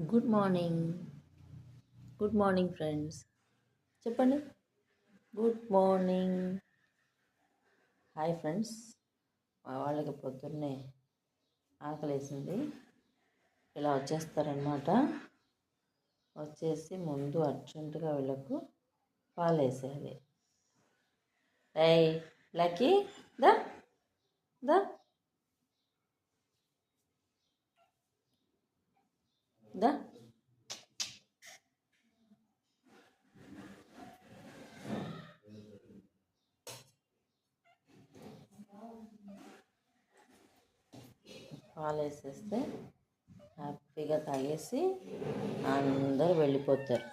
Good morning. Good morning friends. చెప్పండి. Good morning. Hi friends. మా వాళ్ళకి పొద్దున్నే ఆకలేసింది. ఇలా వచ్చేస్తారనమాట. వచ్చేసి ముందు అర్జెంటుగా వీళ్ళకు పాలు వేసేయాలి. లక్కీ దా దా దా పాలు వేసేస్తే హ్యాపీగా తాగేసి అందరూ వెళ్ళిపోతారు.